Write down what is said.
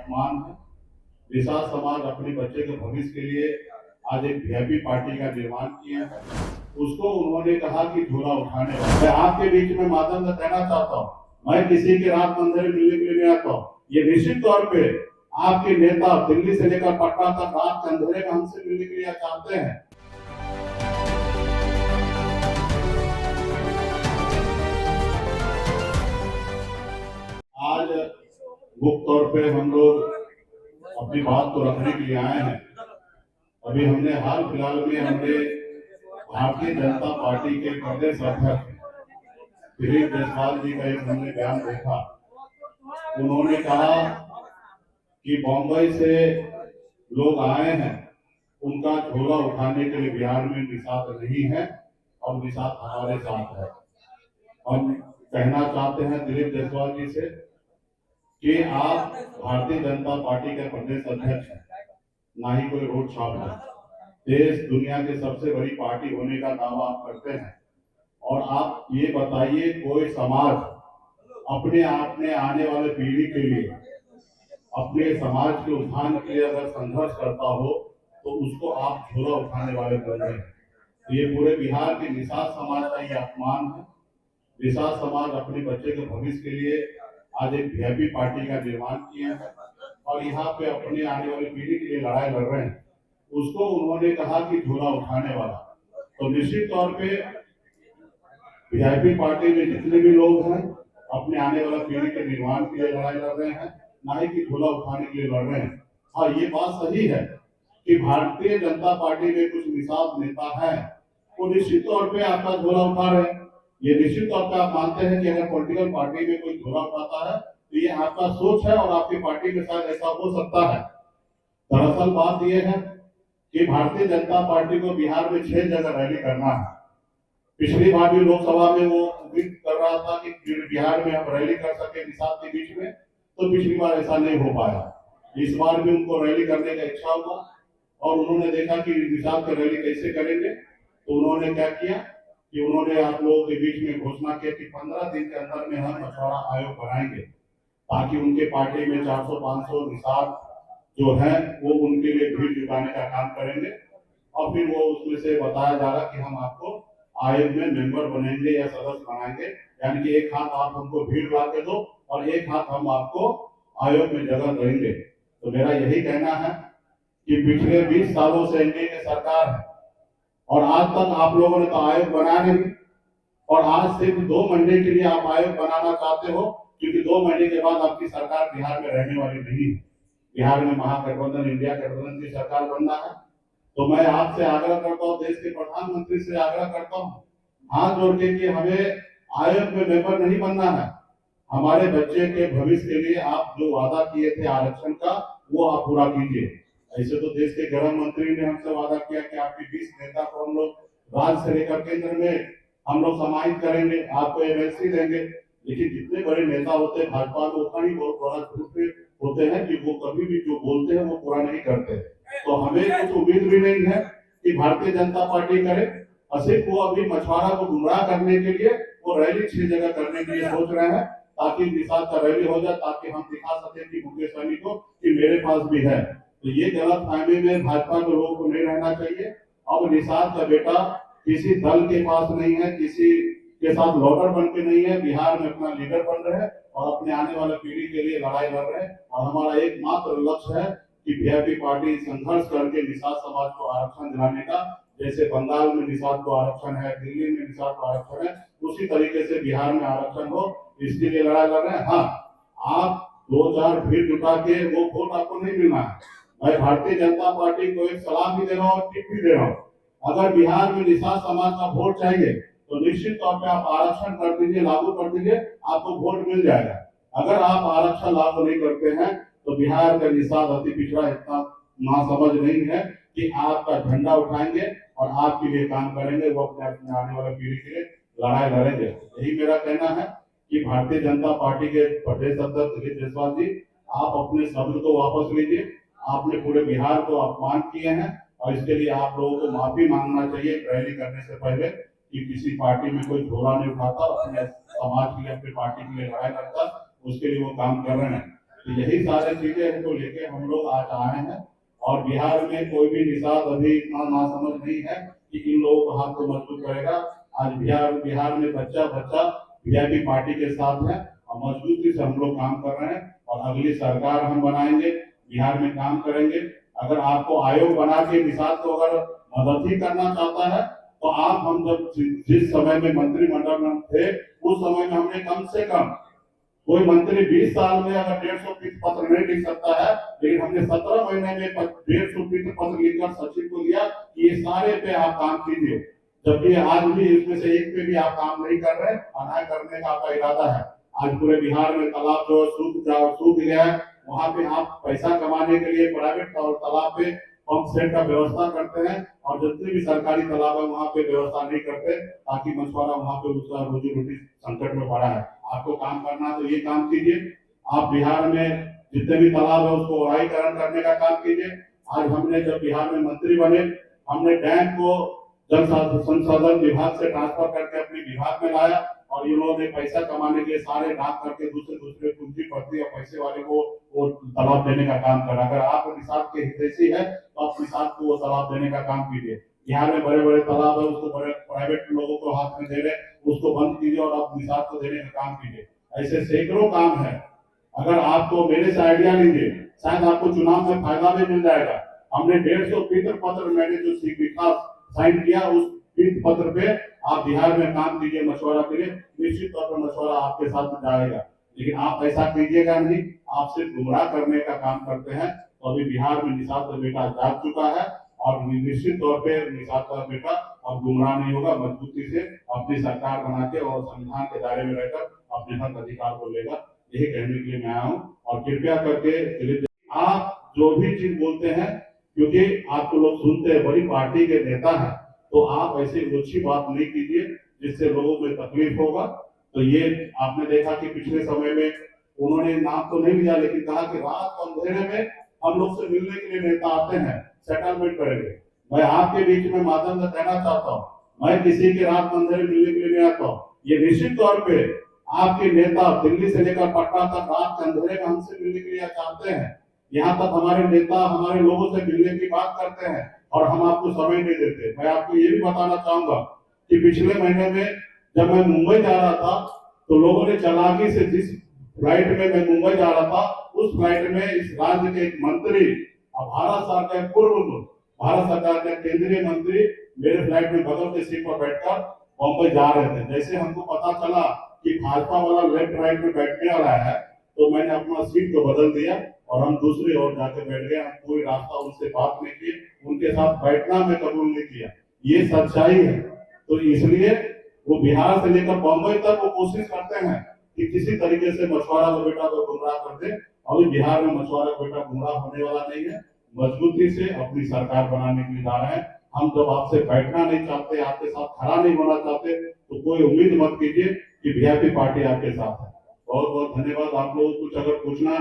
अपमान है। निषाद समाज अपने बच्चे के भविष्य के लिए आज एक वीआईपी पार्टी का निर्माण किए हैं। उसको उन्होंने कहा कि झोला उठाने वाला। मैं आपके बीच में माध्यम से कहना चाहता हूँ, मैं किसी के रात मंदिर मिलने के लिए नहीं आता हूँ। ये निश्चित तौर पे आपके नेता दिल्ली से लेकर पटना तक रात के अंधेरे में हमसे मिलने के लिए चाहते हैं। आज मुख्य तौर पे हम लोग अपनी बात को रखने के लिए आए हैं। अभी हमने हाल फिलहाल में भारतीय जनता पार्टी के प्रदेश अध्यक्ष दिलीप जायसवाल जी का एक हमने बयान देखा। उन्होंने कहा कि बॉम्बे से लोग आए हैं, उनका झोला उठाने के लिए बिहार में निषाद नहीं है और निषाद हमारे साथ है। हम कहना चाहते हैं दिलीप जायसवाल जी से कि आप भारतीय जनता पार्टी के प्रदेश अध्यक्ष हैं, ना ही कोई रोड छाप है। देश दुनिया की सबसे बड़ी पार्टी होने का दावा आप करते हैं और आप ये बताइए, कोई समाज अपने आप में आने वाले पीढ़ी के लिए, अपने समाज के उत्थान के लिए अगर संघर्ष करता हो तो उसको आप झोला उठाने वाले बन रहे हैं। ये पूरे बिहार के निषाद समाज का ये अपमान है। निषाद समाज अपने बच्चे के भविष्य के लिए आज एक वीआईपी पार्टी का निर्माण किए हैं और यहाँ पे अपने आने वाली पीढ़ी के लिए लड़ाई लड़ रहे हैं। उसको उन्होंने कहा कि झोला उठाने वाला। तो निश्चित तौर पे वीआईपी पार्टी में जितने भी लोग हैं अपने आने वाला पीढ़ी के निर्माण के लिए लड़ाई लड़ रहे हैं, ना ही कि झोला उठाने के लिए लड़ रहे हैं। हाँ, ये बात सही है कि भारतीय जनता पार्टी में कुछ निषाद नेता हैं, वो निश्चित तौर पे आपका झोला उठा रहे हैं। ये निश्चित तौर पे आप मानते हैं कि अगर पॉलिटिकल पार्टी में कोई झोला उठाता है तो ये आपका सोच है और आपकी पार्टी के साथ ऐसा हो सकता है। दरअसल बात यह है कि भारतीय जनता पार्टी को बिहार में 6 जगह रैली करना है। पिछली बार भी लोकसभा में वो उम्मीद कर रहा था कि बिहार में हम रैली कर सके निषाद के बीच में, तो पिछली बार ऐसा नहीं हो पाया। इस बार भी उनको रैली करने का इच्छा हुआ और उन्होंने देखा कि निषाद की रैली कैसे करेंगे, तो उन्होंने क्या किया कि उन्होंने आप लोगों के बीच में घोषणा की कि 15 दिन के अंदर में हम मछुआरा आयोग बनाएंगे, ताकि उनके पार्टी में 400-500 निषाद जो है वो उनके लिए भीड़ जुटाने का काम करेंगे। और फिर वो उसमें से बताया जा रहा कि हम आपको आयोग में मेंबर बनेंगे या सदस्य बनाएंगे, यानी कि एक हाथ आप हमको भीड़ ला के दो और एक हाथ हम आपको आयोग में जगह देंगे। तो मेरा यही कहना है कि पिछले 20 सालों से एनडीए की सरकार है और आज तक आप लोगों ने तो आयोग बनाया नहीं, और आज सिर्फ 2 महीने के लिए आप आयोग बनाना चाहते हो, क्योंकि 2 महीने के बाद आपकी सरकार बिहार में रहने वाली नहीं है। बिहार में महागठबंधन इंडिया गठबंधन की सरकार बनना है। तो मैं आपसे आग्रह करता हूँ, देश के प्रधानमंत्री से आग्रह करता हूँ, हाथ जोड़ के कि हमें आयोग में मेंबर नहीं बनना है। हमारे बच्चे के भविष्य के लिए आप जो वादा किए थे आरक्षण का, वो आप पूरा कीजिए। ऐसे तो देश के गृह मंत्री ने हमसे वादा किया कि आपके 20 नेता को हम लोग राज्य से लेकर केंद्र में हम लोग समाहित करेंगे, आपको एमएलसी देंगे। लेकिन जितने बड़े नेता होते हैं भाजपा में, उतना ही बहुत बड़ा झूठ होते हैं कि वो कभी भी जो बोलते हैं वो पूरा नहीं करते। तो हमें कुछ उम्मीद भी नहीं है कि भारतीय जनता पार्टी करे। सिर्फ वो अभी मछुआरा को गुमराह करने के लिए वो रैली 6 जगह करने के लिए सोच रहे हैं, ताकि निषाद का रैली हो जाए, ताकि हम दिखा सके कि मुकेश सहनी को कि मेरे पास भी है। तो ये गलत फहमी में भाजपा के लोगों को नहीं रहना चाहिए। अब निषाद का बेटा किसी दल के पास नहीं है, किसी के साथ लॉटर बन के नहीं है, बिहार में अपना लीडर बन रहे हैं और अपने आने वाले पीढ़ी के लिए लड़ाई लड़ रहे हैं। और हमारा एकमात्र लक्ष्य है कि वीआईपी पार्टी संघर्ष करके निषाद समाज को आरक्षण दिलाने का, जैसे बंगाल में निषाद को आरक्षण है, दिल्ली में निषाद को आरक्षण है, उसी तरीके से बिहार में आरक्षण हो, इसके लिए लड़ाई लड़ रहे हैं। हाँ, आप 2-4 भीड़ जुटा के वो वोट आपको नहीं मिलना है। मैं भारतीय जनता पार्टी को एक सलाह भी दे रहा हूँ, टिप भी दे रहा हूँ, अगर बिहार में निषाद समाज का वोट चाहिए तो निश्चित तौर पे आप आरक्षण कर दीजिए, लागू कर दीजिए, आपको वोट मिल जाएगा। अगर आप आरक्षण लागू नहीं करते हैं तो बिहार का निषाद अति पिछड़ा इतना नासमझ नहीं है कि आपका झंडा उठाएंगे और आपके लिए काम करेंगे, वो अपने आने वाले पीढ़ी के लिए लड़ाई लड़ेंगे। यही मेरा कहना है कि भारतीय जनता पार्टी के प्रदेश अध्यक्ष दिलीप जायसवाल जी, आप अपने शब्द को वापस लीजिए। आपने पूरे बिहार को अपमान किए हैं और इसके लिए आप लोगों को माफी मांगना चाहिए रैली करने से पहले, कि किसी पार्टी में कोई झोला नहीं उठाता, अपने समाज के लिए, अपनी पार्टी के लिए लड़ाई करता, उसके लिए वो काम कर रहे हैं। तो यही सारी चीजें को लेके हम लोग आज आए हैं। और बिहार में कोई भी निषाद अभी इतना नासमझ नहीं है कि इन लोगों को हाथ को मजबूत करेगा। आज बिहार में बच्चा बच्चा वीआईपी पार्टी के साथ है और मजबूती से हम लोग काम कर रहे हैं और अगली सरकार हम बनाएंगे, बिहार में काम करेंगे। अगर आपको आयोग बना के निषाद को अगर मदद ही करना चाहता है तो आप हम जब जिस समय में मंत्रिमंडल में थे उस समय में हमने कम से कम कोई मंत्री 20 साल में अगर 150 पीठ पत्र नहीं लिख सकता है, लेकिन हमने 17 महीने में 150 पीठ पत्र लिखकर सचिव को दिया कि ये सारे पे आप काम कीजिए। जबकि आज भी इसमें से एक पे भी आप काम नहीं कर रहे, अनाय करने का आपका इरादा है। आज पूरे बिहार में तालाब जो सूख गया है, वहां पे आप पैसा कमाने के लिए प्राइवेट तालाब पे पंप सेट का व्यवस्था करते हैं और जितने भी सरकारी तालाब है वहां पे व्यवस्था नहीं करते, ताकि मछुआरा वहां पे उसका रोजी रोटी संकट में पड़ा है। आपको काम करना तो ये काम कीजिए। आप बिहार में जितने भी तालाब है उसको ओराईकरण करने का काम कीजिए। आज हमने जब बिहार में मंत्री बने, हमने डैम को जल संसाधन विभाग से ट्रांसफर करके अपने विभाग में लाया और इन लोगों ने पैसा कमाने के लिए सारे डाक करके दूसरे पूंजीपति और पैसे वाले को वो तालाब देने का काम करा। अगर आप निषाद के हितैषी है तो आप निषाद को वो तालाब देने का काम कीजिए। बिहार में बड़े बड़े तालाब है उसको बड़े प्राइवेट लोगों को हाथ में दे रहे, उसको बंद कीजिए और आप निषाद को देने का काम कीजिए। ऐसे सैकड़ों काम है। अगर आपको मेरे से आइडिया लीजिए, शायद आपको चुनाव में फायदा भी मिल जाएगा। हमने 150 पीठ पत्र मैंने जो विकास साइन किया उस पीठ पत्र पे आप बिहार में काम कीजिए मछुआरा के लिए, निश्चित तौर पर मछुआरा आपके साथ जाएगा। लेकिन आप ऐसा कीजिएगा नहीं, आप सिर्फ गुमराह करने का काम करते हैं। तो अभी बिहार में निषाद का बेटा जाग चुका है और निश्चित तौर पे निषाद का बेटा अब गुमराह नहीं होगा, मजबूती से अपनी सरकार बना के और संविधान के दायरे में रहकर अपने हक अधिकार को लेगा। यही कहने के लिए मैं आया हूँ। और कृपया करके आप जो भी चीज बोलते हैं, क्योंकि आपको लोग सुनते हैं, बड़ी पार्टी के नेता है, तो आप ऐसी अच्छी बात नहीं कीजिए जिससे लोगों को तकलीफ होगा। तो ये आपने देखा कि पिछले समय में उन्होंने नाम तो नहीं लिया, लेकिन कहा कि रात अंधेरे में हम लोग से मिलने के लिए नेता आते हैं, सेटलमेंट करेंगे। मैं आपके बीच में माध्यम से कहना चाहता हूँ, मैं किसी के रात अंधेरे मिलने के लिए नहीं आता हूँ। ये निश्चित तौर पे आपके नेता दिल्ली से लेकर पटना तक रात के अंधेरे में हमसे मिलने के लिए चाहते हैं। यहाँ तक हमारे नेता हमारे लोगों से मिलने की बात करते हैं और हम आपको समय नहीं देते। मैं आपको ये भी बताना चाहूंगा कि पिछले महीने में जब मैं मुंबई जा रहा था तो लोगों ने चालाकी से, जिस फ्लाइट में मैं मुंबई जा रहा था उस फ्लाइट में इस राज्य के एक मंत्री और भारत सरकार के पूर्व भारत सरकार के केंद्रीय मंत्री मेरे फ्लाइट में बगल के सीट पर बैठकर मुंबई जा रहे थे। जैसे हमको पता चला कि भाजपा वाला लेफ्ट राइट में बैठने वाला है तो मैंने अपना सीट को बदल दिया और हम दूसरी ओर जाकर बैठ गए। हम पूरी रास्ता उनसे बात नहीं की, उनके साथ बैठना मैं कबूल नहीं किया। ये सच्चाई है। तो इसलिए वो बिहार से लेकर बम्बई तक वो कोशिश करते हैं कि किसी तरीके से मछुआरा का बेटा को गुमराह कर दे। अभी बिहार में मछुआरा का बेटा गुमराह होने वाला नहीं है। मजबूती से अपनी सरकार बनाने के लिए जा रहे हैं। हम जब आपसे बैठना नहीं चाहते, आपके साथ खड़ा नहीं होना चाहते, तो कोई उम्मीद मत कीजिए कि वीआईपी पार्टी आपके साथ है। बहुत बहुत धन्यवाद। आप लोगों को कुछ अगर पूछना है